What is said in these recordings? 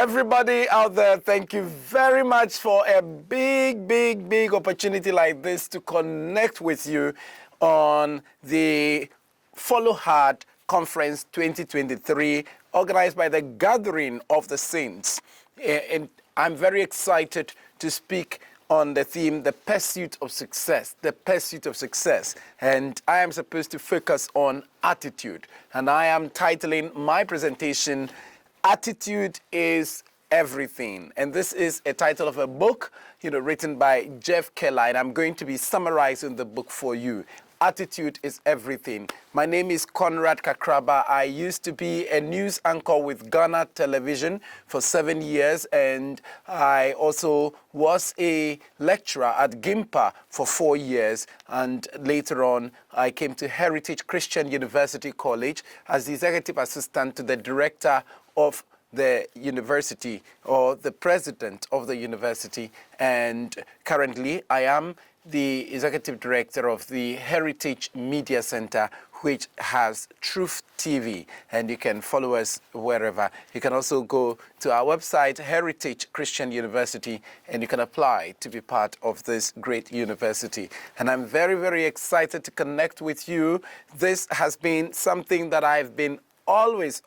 Everybody out there, thank you very much for a big opportunity like this to connect with you on the Follow Hard Conference 2023, organized by the Gathering of the Saints. And I'm very excited to speak on the theme, the pursuit of success, the pursuit of success. And I am supposed to focus on attitude. And I am titling my presentation, Attitude is Everything. And this is a title of a book, written by Jeff Keller. And I'm going to be summarizing the book for you. Attitude is Everything. My name is Conrad Kakraba. I used to be a news anchor with Ghana Television for 7 years, and I also was a lecturer at GIMPA for 4 years, and later on I came to Heritage Christian University College as the executive assistant to the director of the university, or the president of the university, and currently I am the executive director of the Heritage Media Center, which has Truth TV, and you can follow us wherever. You can also go to our website, Heritage Christian University, and you can apply to be part of this great university. And I'm very excited to connect with you. This has been something that I've been always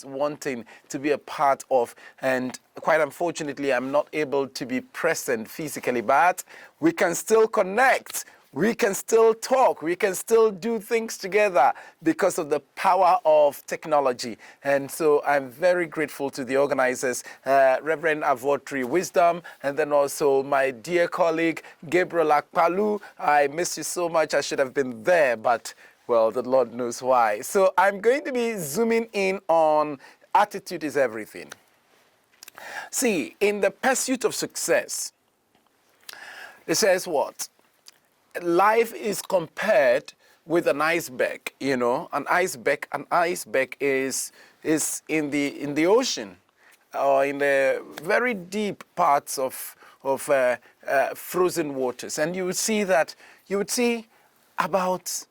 wanting to be a part of, and quite unfortunately I'm not able to be present physically, but we can still connect, we can still talk, we can still do things together because of the power of technology. And so I'm very grateful to the organizers, Reverend Avortri Wisdom, and then also my dear colleague Gabriel Akpalu. I miss you so much. I should have been there, but well, the Lord knows why. So I'm going to be zooming in on attitude is everything. See, in the pursuit of success, it says what? Life is compared with an iceberg, an iceberg. An iceberg is in the ocean, or in the very deep parts of frozen waters. And you would see about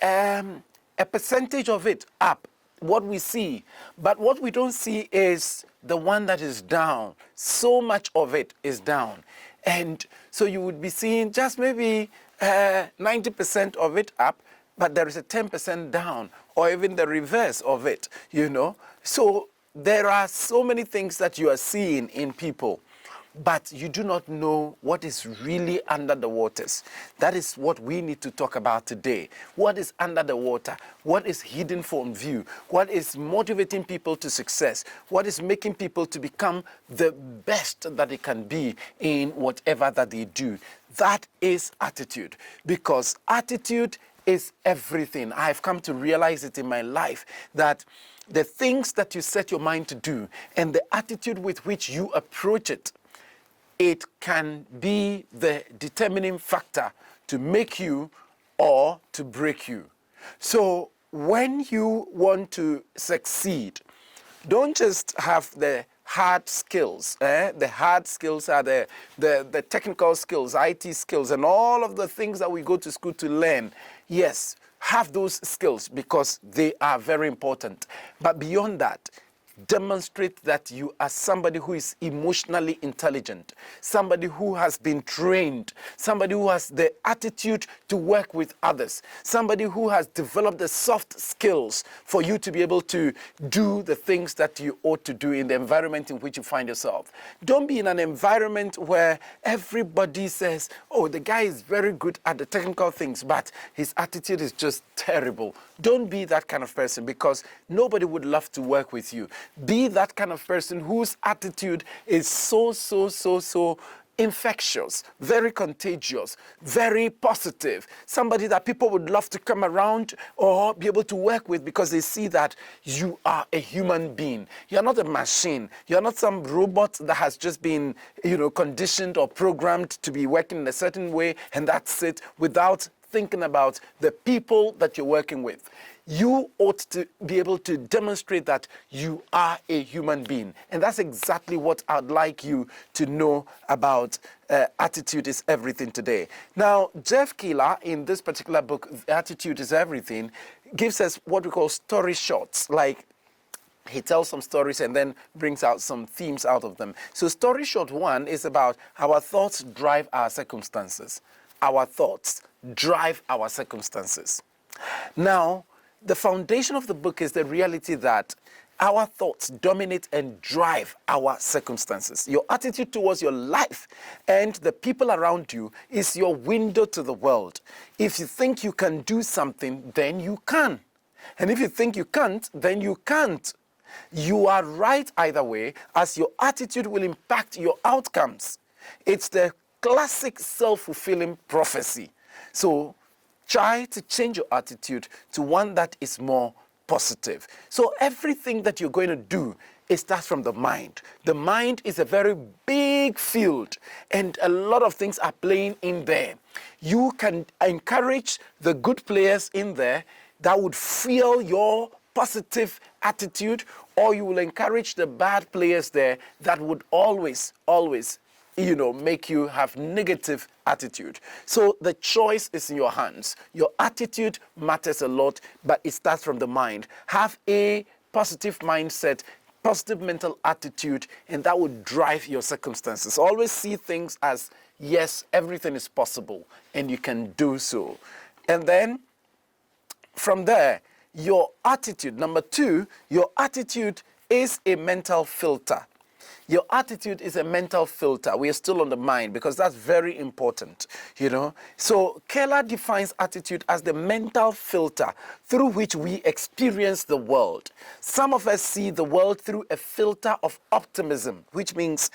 a percentage of it up, what we see. But what we don't see is the one that is down. So much of it is down. And so you would be seeing just maybe 90% of it up, but there is a 10% down, or even the reverse of it, So there are so many things that you are seeing in people, but you do not know what is really under the waters. That is what we need to talk about today. What is under the water? What is hidden from view? What is motivating people to success? What is making people to become the best that they can be in whatever that they do? That is attitude, because attitude is everything. I've come to realize it in my life, that the things that you set your mind to do and the attitude with which you approach it, it can be the determining factor to make you or to break you. So when you want to succeed, don't just have the hard skills. The hard skills are the technical skills, IT skills, and all of the things that we go to school to learn. Yes, have those skills because they are very important. But beyond that, demonstrate that you are somebody who is emotionally intelligent, somebody who has been trained, somebody who has the attitude to work with others, somebody who has developed the soft skills for you to be able to do the things that you ought to do in the environment in which you find yourself. Don't be in an environment where everybody says, oh, the guy is very good at the technical things, but his attitude is just terrible. Don't be that kind of person, because nobody would love to work with you. Be that kind of person whose attitude is so infectious, very contagious, very positive. Somebody that people would love to come around or be able to work with because they see that you are a human being. You're not a machine. You're not some robot that has just been, conditioned or programmed to be working in a certain way, and that's it, without thinking about the people that you're working with. You ought to be able to demonstrate that you are a human being. And that's exactly what I'd like you to know about Attitude is Everything today. Now, Jeff Keller, in this particular book, Attitude is Everything, gives us what we call story shorts, like he tells some stories and then brings out some themes out of them. So story short one is about our thoughts drive our circumstances. Our thoughts drive our circumstances. Now, the foundation of the book is the reality that our thoughts dominate and drive our circumstances. Your attitude towards your life and the people around you is your window to the world. If you think you can do something, then you can. And if you think you can't, then you can't. You are right either way, as your attitude will impact your outcomes. It's the classic self-fulfilling prophecy. So try to change your attitude to one that is more positive. So everything that you're going to do, it starts from the mind. The mind is a very big field, and a lot of things are playing in there. You can encourage the good players in there that would fuel your positive attitude, or you will encourage the bad players there that would always make you have negative attitude. So the choice is in your hands. Your attitude matters a lot, but it starts from the mind. Have a positive mindset, positive mental attitude, and that would drive your circumstances. Always see things as, yes, everything is possible, and you can do so. And then from there, your attitude, number two, your attitude is a mental filter. Your attitude is a mental filter. We are still on the mind because that's very important, So Keller defines attitude as the mental filter through which we experience the world. Some of us see the world through a filter of optimism, which means,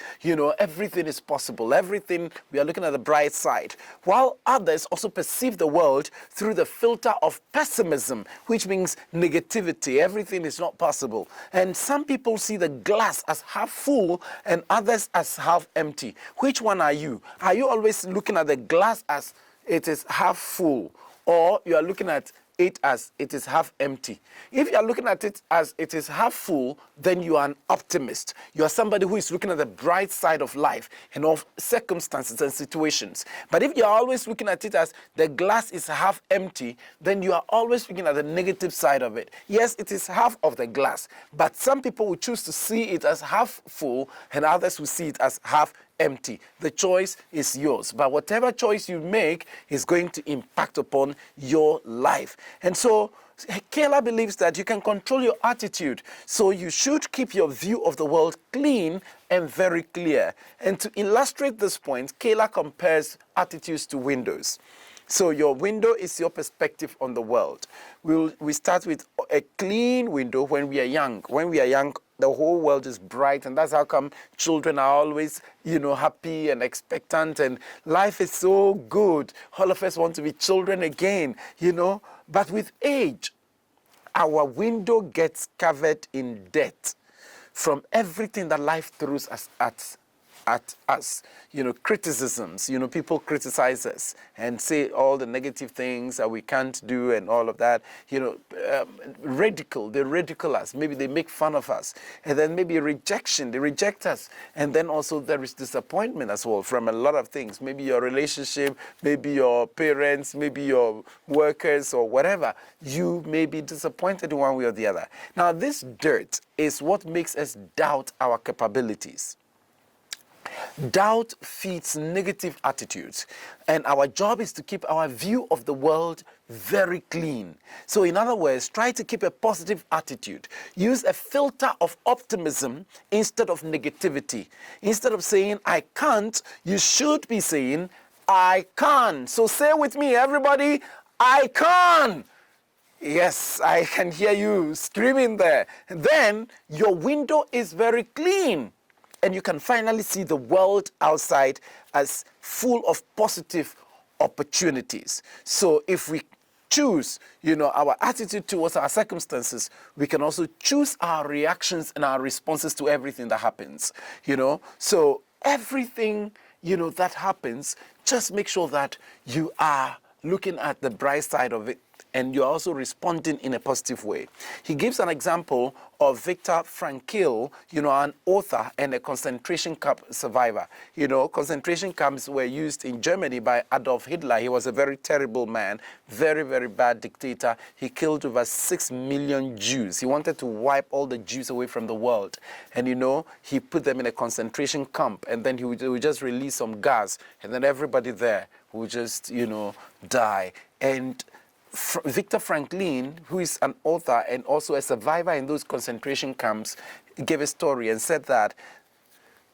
everything is possible. Everything, we are looking at the bright side. While others also perceive the world through the filter of pessimism, which means negativity. Everything is not possible. And some people see the glass as half full and others as half empty. Which one are you? Are you always looking at the glass as it is half full, or you are looking at it as it is half empty? If you are looking at it as it is half full, then you are an optimist. You are somebody who is looking at the bright side of life and of circumstances and situations. But if you are always looking at it as the glass is half empty, then you are always looking at the negative side of it. Yes, it is half of the glass, but some people will choose to see it as half full and others will see it as half empty. The choice is yours. But whatever choice you make is going to impact upon your life. And so Keller believes that you can control your attitude. So you should keep your view of the world clean and very clear. And to illustrate this point, Keller compares attitudes to windows. So your window is your perspective on the world. We start with a clean window when we are young. When we are young, the whole world is bright, and that's how come children are always, happy and expectant, and life is so good. All of us want to be children again, But with age, our window gets covered in dirt from everything that life throws at us, criticisms. People criticize us and say all the negative things that we can't do and all of that. Ridicule. They ridicule us. Maybe they make fun of us. And then maybe rejection. They reject us. And then also there is disappointment as well from a lot of things. Maybe your relationship, maybe your parents, maybe your workers or whatever. You may be disappointed in one way or the other. Now, this dirt is what makes us doubt our capabilities. Doubt feeds negative attitudes, and our job is to keep our view of the world very clean. So in other words, try to keep a positive attitude. Use a filter of optimism instead of negativity. Instead of saying, I can't, you should be saying, I can. So say with me, everybody, I can. Yes, I can hear you screaming there. And then your window is very clean. And you can finally see the world outside as full of positive opportunities. So if we choose, our attitude towards our circumstances, we can also choose our reactions and our responses to everything that happens, So everything, that happens, just make sure that you are looking at the bright side of it and you're also responding in a positive way. He gives an example of Viktor Frankl, an author and a concentration camp survivor. Concentration camps were used in Germany by Adolf Hitler. He was a very terrible man, very, very bad dictator. He killed over 6 million Jews. He wanted to wipe all the Jews away from the world. And, he put them in a concentration camp, and then he would just release some gas, and then everybody there would just, die. And Viktor Frankl, who is an author and also a survivor in those concentration camps, gave a story and said that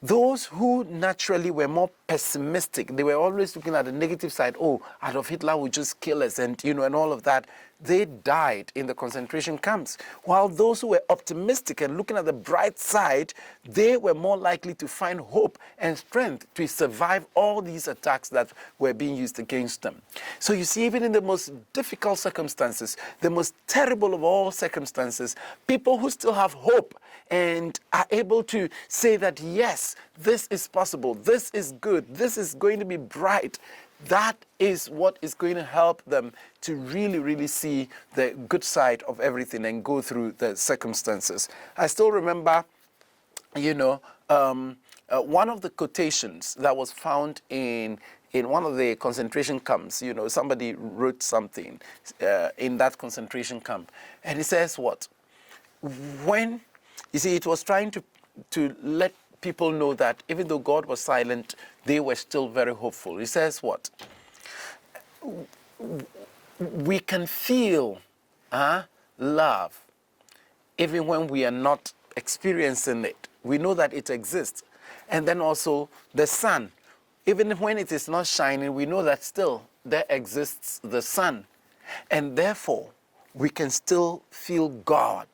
those who naturally were more pessimistic, they were always looking at the negative side. Oh, Adolf Hitler would just kill us and all of that. They died in the concentration camps. While those who were optimistic and looking at the bright side, they were more likely to find hope and strength to survive all these attacks that were being used against them. So you see, even in the most difficult circumstances, the most terrible of all circumstances, people who still have hope and are able to say that, yes, this is possible, this is good, this is going to be bright, that is what is going to help them to really, really see the good side of everything and go through the circumstances. I still remember, one of the quotations that was found in one of the concentration camps. Somebody wrote something in that concentration camp, and it says what? When, you see, it was trying to let people know that even though God was silent, they were still very hopeful. He says what? We can feel love even when we are not experiencing it. We know that it exists. And then also the sun. Even when it is not shining, we know that still there exists the sun. And therefore, we can still feel God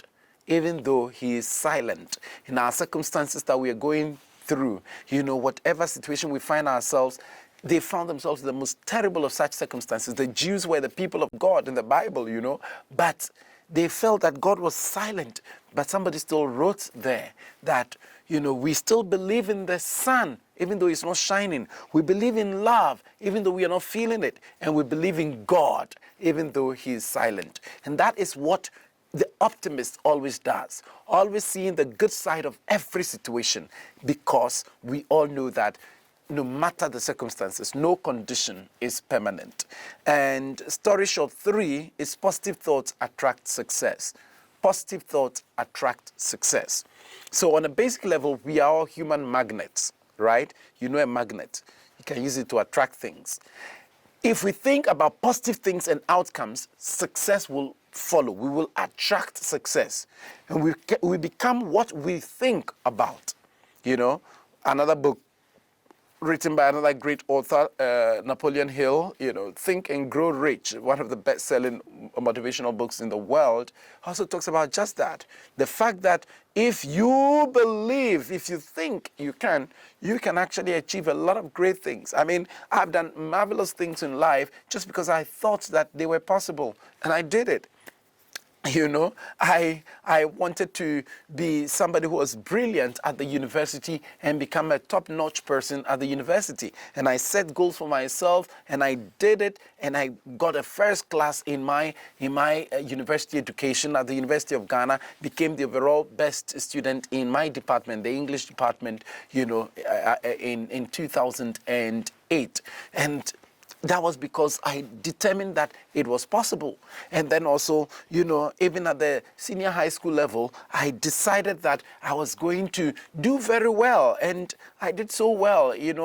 even though he is silent. In our circumstances that we are going through, whatever situation we find ourselves, they found themselves in the most terrible of such circumstances. The Jews were the people of God in the Bible, but they felt that God was silent. But somebody still wrote there that, we still believe in the sun, even though it's not shining. We believe in love, even though we are not feeling it. And we believe in God, even though he is silent. And that is what the optimist always does, always seeing the good side of every situation, because we all know that no matter the circumstances, no condition is permanent. And story short 3 is positive thoughts attract success. Positive thoughts attract success. So on a basic level, we are all human magnets, right? A magnet. You can use it to attract things. If we think about positive things and outcomes, success will follow. We will attract success. And we become what we think about. Another book written by another great author, Napoleon Hill, Think and Grow Rich, one of the best-selling motivational books in the world, also talks about just that. The fact that if you believe, if you think you can actually achieve a lot of great things. I mean, I've done marvelous things in life just because I thought that they were possible, and I did it. I wanted to be somebody who was brilliant at the university and become a top-notch person at the university. And I set goals for myself, and I did it, and I got a first class in my university education at the University of Ghana, became the overall best student in my department, the English department, in 2008. And that was because I determined that it was possible. And then also, even at the senior high school level, I decided that I was going to do very well. And I did so well, in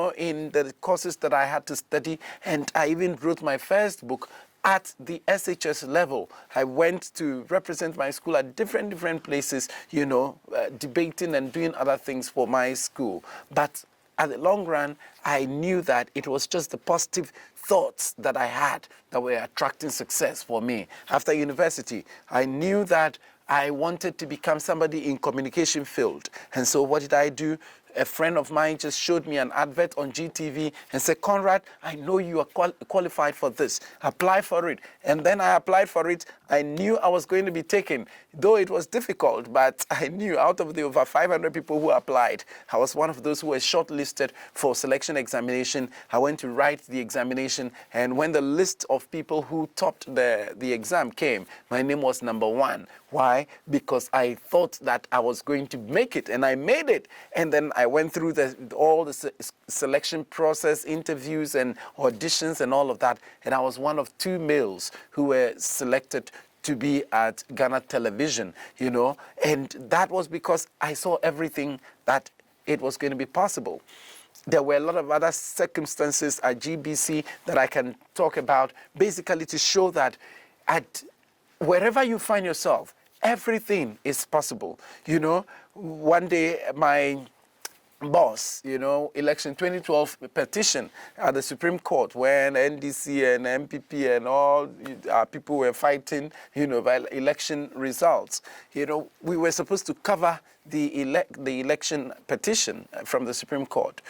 the courses that I had to study. And I even wrote my first book at the SHS level. I went to represent my school at different places, debating and doing other things for my school. But at the long run, I knew that it was just the positive thoughts that I had that were attracting success for me. After university, I knew that I wanted to become somebody in communication field. And so what did I do? a friend of mine just showed me an advert on GTV and said, Conrad, I know you are qualified for this. Apply for it. And then I applied for it. I knew I was going to be taken, though it was difficult, but I knew out of the over 500 people who applied, I was one of those who were shortlisted for selection examination. I went to write the examination, and when the list of people who topped the exam came, my name was number one. Why? Because I thought that I was going to make it, and I made it. And then I went through all the selection process, interviews and auditions and all of that, and I was one of 2 males who were selected to be at Ghana Television, and that was because I saw everything that it was going to be possible. There were a lot of other circumstances at GBC that I can talk about, basically to show that at wherever you find yourself, everything is possible. One day my boss, election 2012 petition at the Supreme Court when NDC and MPP and all our people were fighting, by election results. We were supposed to cover the election petition from the Supreme Court.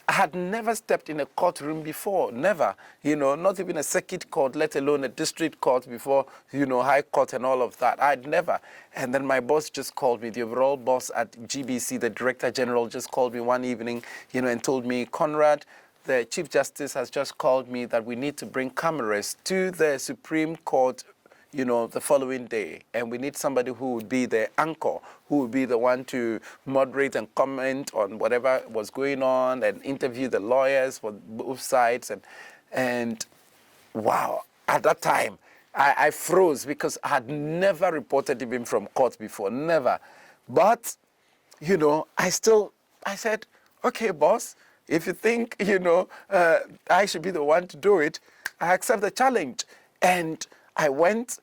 I had never stepped in a courtroom before, never, not even a circuit court, let alone a district court before, high court and all of that. I'd never. And then my boss just called me, the overall boss at GBC, the director general just called me one evening, and told me, Conrad, the Chief Justice has just called me that we need to bring cameras to the Supreme Court the following day, and we need somebody who would be the anchor, who would be the one to moderate and comment on whatever was going on and interview the lawyers for both sides. And wow, at that time, I froze because I had never reported even from court before, never. But, I said, okay, boss, if you think, I should be the one to do it, I accept the challenge. And I went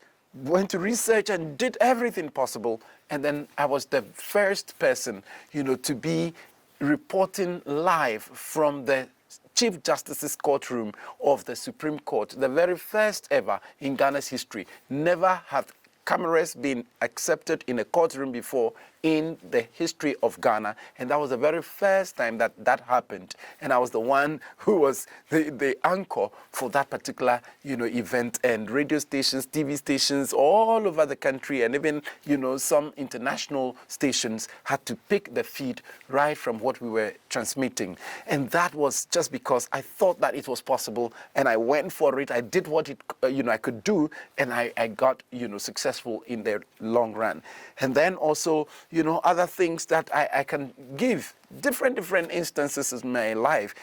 to research and did everything possible. And then I was the first person, to be reporting live from the Chief Justice's courtroom of the Supreme Court, the very first ever in Ghana's history. Never have cameras been accepted in a courtroom before in the history of Ghana, and that was the very first time that happened. And I was the one who was the anchor for that particular, event, and radio stations, TV stations all over the country, and even, some international stations had to pick the feed right from what we were transmitting. And that was just because I thought that it was possible, and I went for it. I did what I could do, and I got, successful in the long run. And then also, other things that I can give, different instances in my life,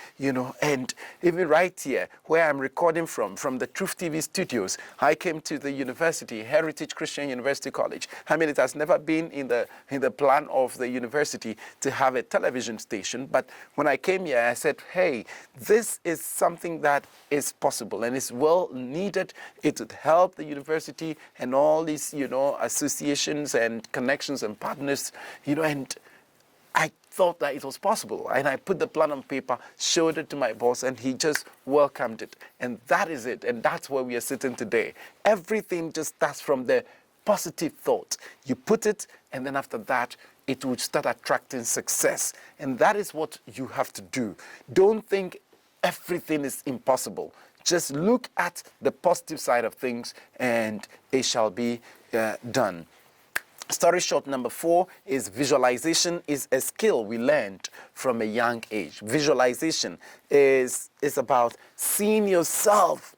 and even right here, where I'm recording from the Truth TV studios, I came to the university, Heritage Christian University College. It has never been in the plan of the university to have a television station, but when I came here, I said, hey, this is something that is possible and is well needed. It would help the university and all these, associations and connections and partners, and I thought that it was possible. And I put the plan on paper, showed it to my boss, and he just welcomed it. And that is it. And that's where we are sitting today. Everything just starts from the positive thought. You put it, and then after that, it will start attracting success. And that is what you have to do. Don't think everything is impossible. Just look at the positive side of things, and it shall be done. Story short number 4 is visualization is a skill we learned from a young age. Visualization is about seeing yourself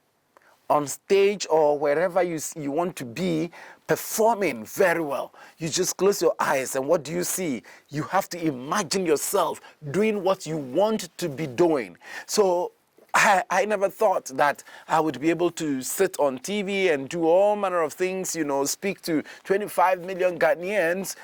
on stage or wherever you want to be performing very well. You just close your eyes, and what do you see? You have to imagine yourself doing what you want to be doing. So I never thought that I would be able to sit on TV and do all manner of things, speak to 25 million Ghanaians,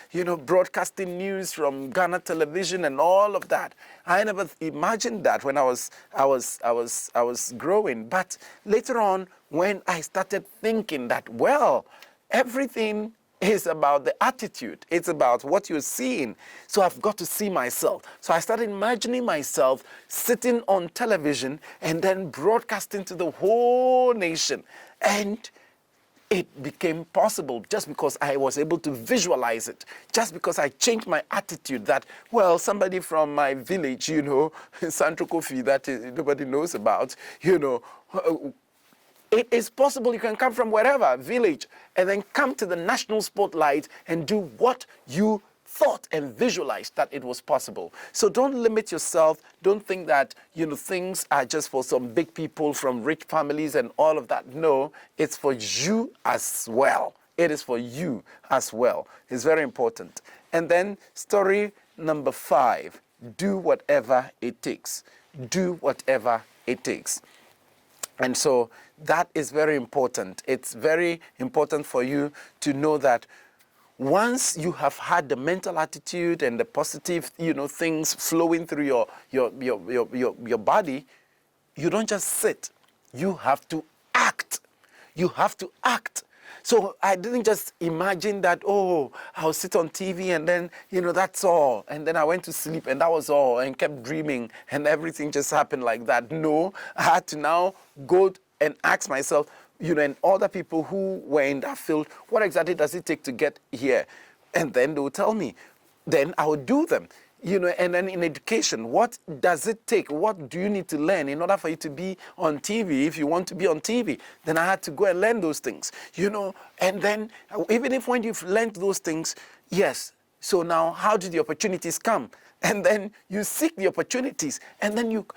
broadcasting news from Ghana Television and all of that. I never imagined that when I was growing. But later on, when I started thinking that, well, everything is about the attitude. It's about what you're seeing. So I've got to see myself. So I started imagining myself sitting on television and then broadcasting to the whole nation. And it became possible just because I was able to visualize it, just because I changed my attitude that, well, somebody from my village, Santo Kofi, that nobody knows about, it is possible. You can come from wherever, village, and then come to the national spotlight and do what you thought and visualized that it was possible. So don't limit yourself. Don't think that, things are just for some big people from rich families and all of that. No, it's for you as well. It is for you as well. It's very important. And then story number 5, do whatever it takes. Do whatever it takes. And so that is very important. It's very important for you to know that once you have had the mental attitude and the positive, things flowing through your body, you don't just sit. You have to act. You have to act. So I didn't just imagine that, I'll sit on TV and then, that's all. And then I went to sleep and that was all, and kept dreaming and everything just happened like that. No, I had to now go and ask myself, and other people who were in that field, what exactly does it take to get here? And then they will tell me. Then I will do them. And then in education, what does it take? What do you need to learn in order for you to be on TV? If you want to be on TV, then I had to go and learn those things, And then even if when you've learned those things, yes, so now how do the opportunities come? And then you seek the opportunities, and then you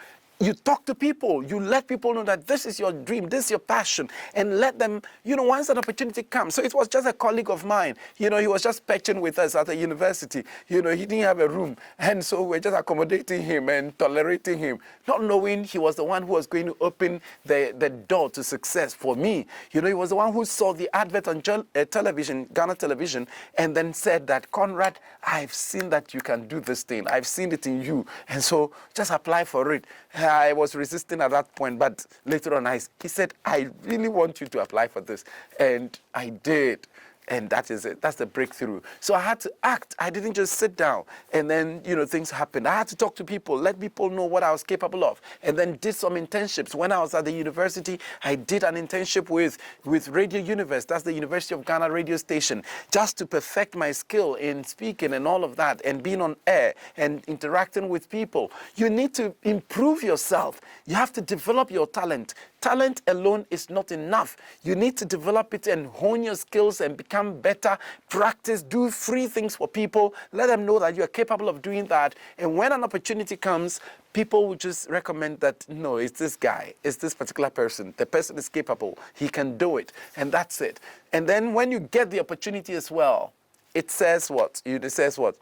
talk to people, you let people know that this is your dream, this is your passion, and let them, once an opportunity comes. So it was just a colleague of mine, he was just patching with us at the university, he didn't have a room, and so we're just accommodating him and tolerating him, not knowing he was the one who was going to open the door to success for me. He was the one who saw the advert on television, Ghana television, and then said that, Conrad, I've seen that you can do this thing, I've seen it in you, and so just apply for it. I was resisting at that point, but later on he said, I really want you to apply for this. And I did. And that is it. That's the breakthrough. So I had to act. I didn't just sit down and then, things happened. I had to talk to people, let people know what I was capable of. And then did some internships. When I was at the university, I did an internship with Radio Universe. That's the University of Ghana radio station, just to perfect my skill in speaking and all of that, and being on air and interacting with people. You need to improve yourself. You have to develop your talent. Talent alone is not enough. You need to develop it and hone your skills and become better. Practice, do free things for people. Let them know that you are capable of doing that. And when an opportunity comes, people will just recommend that, no, it's this guy, it's this particular person. The person is capable. He can do it. And that's it. And then when you get the opportunity as well, it says what? It says what?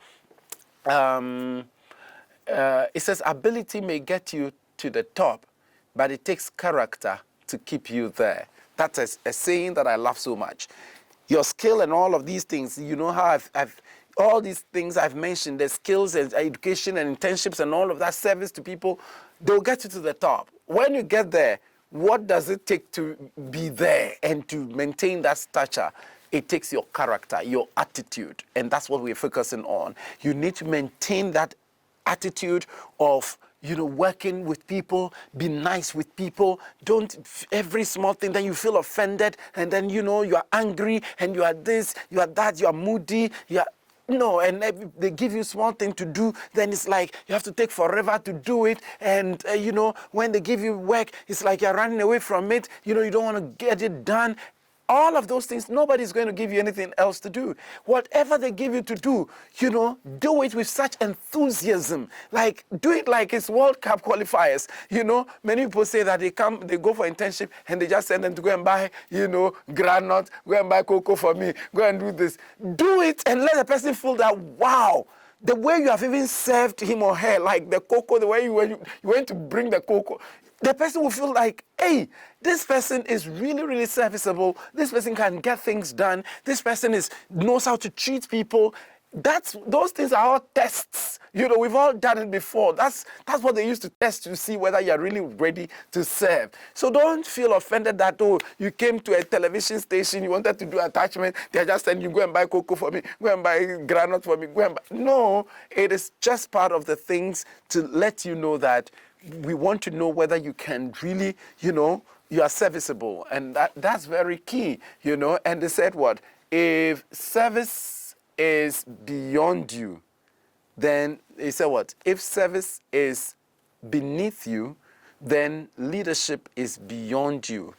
It says ability may get you to the top, but it takes character to keep you there. That's a saying that I love so much. Your skill and all of these things, how I've all these things I've mentioned, the skills and education and internships and all of that service to people, they'll get you to the top. When you get there, what does it take to be there and to maintain that stature? It takes your character, your attitude, and that's what we're focusing on. You need to maintain that attitude of working with people, be nice with people. Don't, every small thing, then you feel offended, and then, you are angry, and you are this, you are that, you are moody, and they give you small thing to do, then it's like you have to take forever to do it. And, when they give you work, it's like you're running away from it. You don't want to get it done. All of those things, nobody's going to give you anything else to do. Whatever they give you to do, do it with such enthusiasm. Like, do it like it's World Cup qualifiers. Many people say that they go for internship and they just send them to go and buy, granite, go and buy cocoa for me, go and do this. Do it and let the person feel that, wow, the way you have even served him or her, like the cocoa, the way you went to bring the cocoa, the person will feel like, hey, this person is really, really serviceable. This person can get things done. This person knows how to treat people. Those things are all tests. We've all done it before. That's what they used to test to see whether you're really ready to serve. So don't feel offended that, you came to a television station, you wanted to do attachment, they're just saying you go and buy cocoa for me, go and buy granite for me, go and buy. No, it is just part of the things to let you know that we want to know whether you can really, You are serviceable, and that's very key, And they said what? If service is beyond you, then they said what? If service is beneath you, then leadership is beyond you.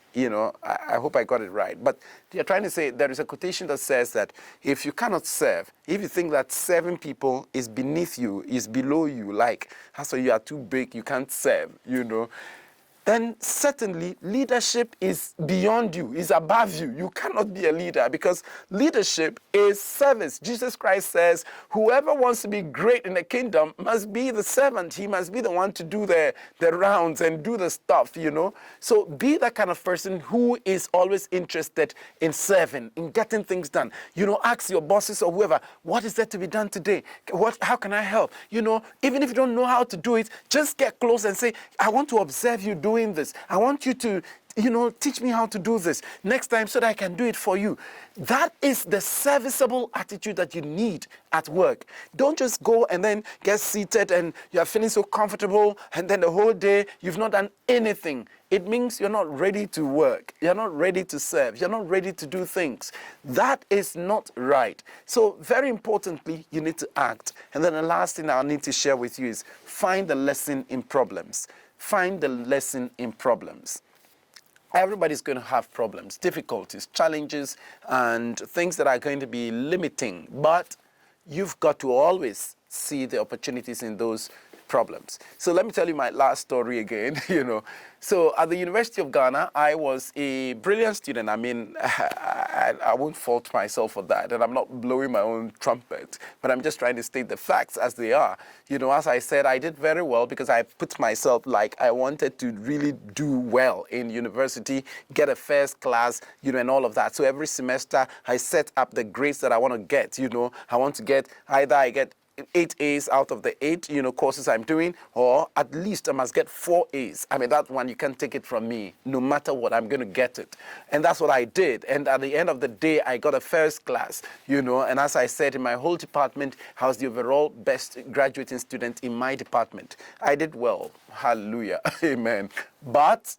I hope I got it right. But they're trying to say there is a quotation that says that if you cannot serve, if you think that serving people is beneath you, is below you, like, so you are too big, you can't serve, then certainly leadership is beyond you, is above you. You cannot be a leader because leadership is service. Jesus Christ says, whoever wants to be great in the kingdom must be the servant. He must be the one to do the rounds and do the stuff, So be that kind of person who is always interested in serving, in getting things done. Ask your bosses or whoever, what is there to be done today? How can I help? Even if you don't know how to do it, just get close and say, I want to observe you doing this. I want you to, teach me how to do this next time so that I can do it for you. That is the serviceable attitude that you need at work. Don't just go and then get seated and you are feeling so comfortable and then the whole day you've not done anything. It means you're not ready to work. You're not ready to serve. You're not ready to do things. That is not right. So very importantly, you need to act. And then the last thing I need to share with you is find the lesson in problems. Find the lesson in problems. Everybody's going to have problems, difficulties, challenges, and things that are going to be limiting. But you've got to always see the opportunities in those problems. So let me tell you my last story again, So at the University of Ghana, I was a brilliant student. I mean, I won't fault myself for that, and I'm not blowing my own trumpet, but I'm just trying to state the facts as they are. As I said, I did very well because I put myself like I wanted to really do well in university, get a first class, and all of that. So every semester, I set up the grades that I want to get, I want to get, either I get 8 A's out of the 8, courses I'm doing, or at least I must get 4 A's. I mean, that one, you can't take it from me. No matter what, I'm going to get it. And that's what I did. And at the end of the day, I got a first class, and as I said, in my whole department, I was the overall best graduating student in my department. I did well. Hallelujah. Amen. But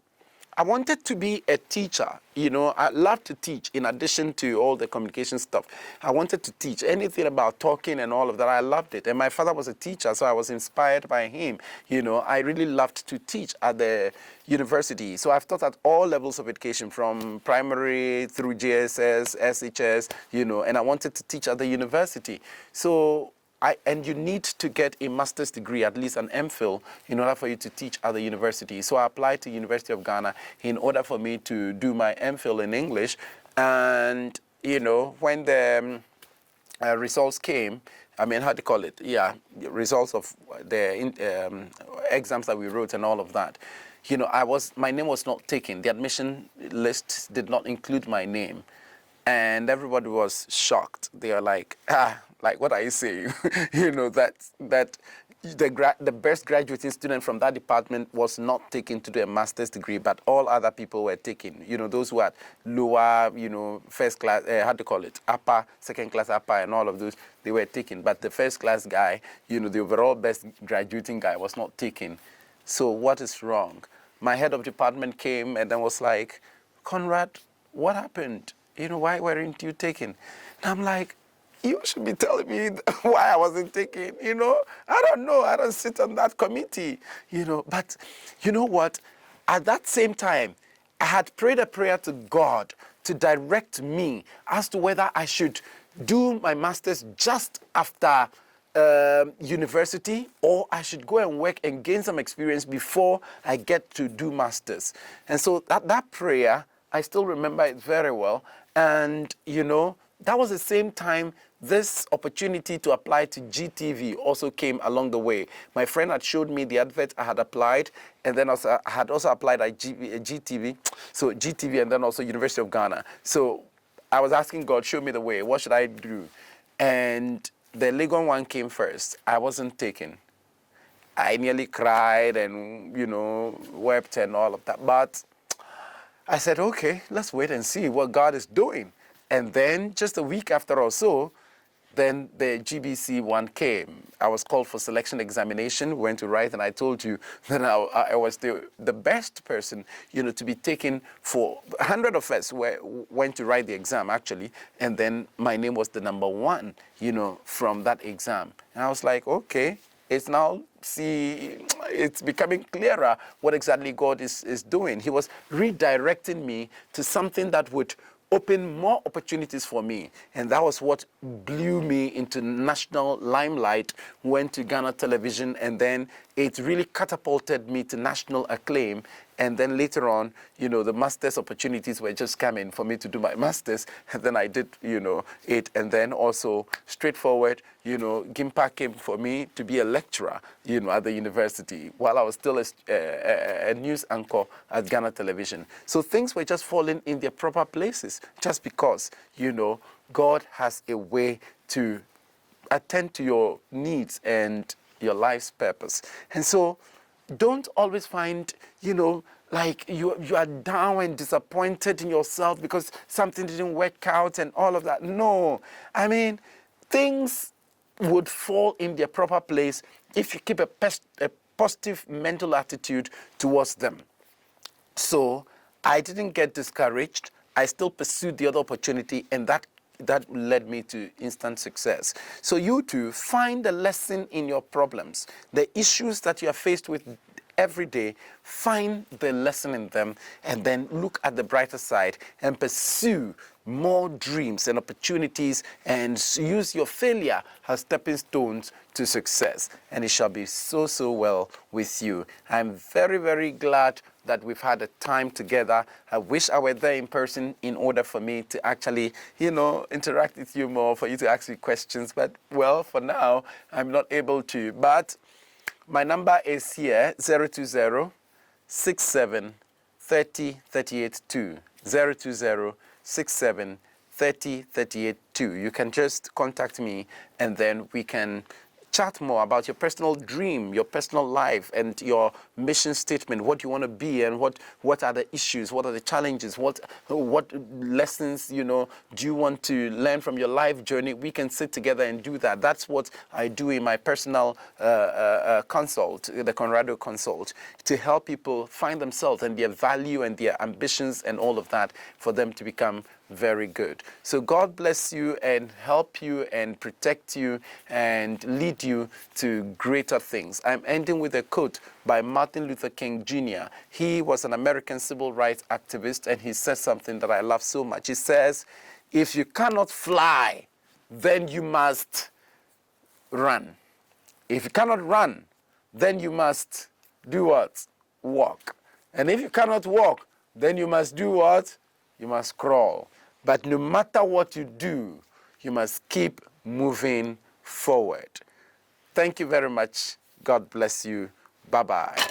I wanted to be a teacher. I love to teach in addition to all the communication stuff. I wanted to teach anything about talking and all of that. I loved it. And my father was a teacher, so I was inspired by him. I really loved to teach at the university. So I've taught at all levels of education, from primary through JSS, SHS, and I wanted to teach at the university. So and you need to get a master's degree, at least an MPhil, in order for you to teach at the university. So I applied to University of Ghana in order for me to do my MPhil in English. And, when the results came, how do you call it? Yeah, results of the exams that we wrote and all of that. My name was not taken. The admission list did not include my name. And everybody was shocked. They are like, like, what are you saying? that the best graduating student from that department was not taken to do a master's degree, but all other people were taken. Those who had lower, first class, how to call it, upper, second class, upper, and all of those, they were taken. But the first class guy, the overall best graduating guy was not taken. So what is wrong? My head of department came and then was like, Conrad, what happened? Why weren't you taken? And I'm like, you should be telling me why I wasn't taken. I don't know. I don't sit on that committee, But you know what? At that same time, I had prayed a prayer to God to direct me as to whether I should do my master's just after university, or I should go and work and gain some experience before I get to do masters. And so that prayer, I still remember it very well. And, that was the same time this opportunity to apply to GTV also came along the way. My friend had showed me the advert. I had applied, and then I had also applied at GTV. So GTV and then also University of Ghana. So I was asking God, show me the way. What should I do? And the Legon one came first. I wasn't taken. I nearly cried and, wept and all of that. But I said, okay, let's wait and see what God is doing. And then just a week after or so, Then the GBC one came. I was called for selection examination, went to write, and I told you that I was the best person, to be taken for 100 of us went to write the exam, actually, and then my name was the number one, from that exam. And I was like, okay, it's now, it's becoming clearer what exactly God is doing. He was redirecting me to something that would open more opportunities for me. And that was what blew me into national limelight, went to Ghana television, and then it really catapulted me to national acclaim. And then later on, the master's opportunities were just coming for me to do my master's. And then I did, it. And then also, straightforward, Gimpa came for me to be a lecturer, at the university, while I was still a news anchor at Ghana television. So things were just falling in their proper places, just because, God has a way to attend to your needs and your life's purpose. And so don't always find, like you are down and disappointed in yourself because something didn't work out and all of that. No, I mean, things would fall in their proper place if you keep a positive mental attitude towards them. So I didn't get discouraged. I still pursued the other opportunity, and that led me to instant success. So you too, find the lesson in your problems, the issues that you are faced with every day. Find the lesson in them, and then look at the brighter side and pursue more dreams and opportunities, and use your failure as stepping stones to success, and it shall be so well with you. I'm very, very glad that we've had a time together. I wish I were there in person in order for me to actually, interact with you more, for you to ask me questions. But, well, for now, I'm not able to. But my number is here, 020 67 30 38 2. 020 67 30 38 2. You can just contact me, and then we can chat more about your personal dream, your personal life, and your mission statement, what you want to be, and what are the issues, what are the challenges, what lessons, do you want to learn from your life journey. We can sit together and do that. That's what I do in my personal consult, the Conrad Consult, to help people find themselves and their value and their ambitions and all of that, for them to become very good. So God bless you and help you and protect you and lead you to greater things. I'm ending with a quote by Martin Luther King Jr. He was an American civil rights activist, and he says something that I love so much. He says, if you cannot fly, then you must run. If you cannot run, then you must do what? Walk. And if you cannot walk, then you must do what? You must crawl. But no matter what you do, you must keep moving forward. Thank you very much. God bless you. Bye-bye.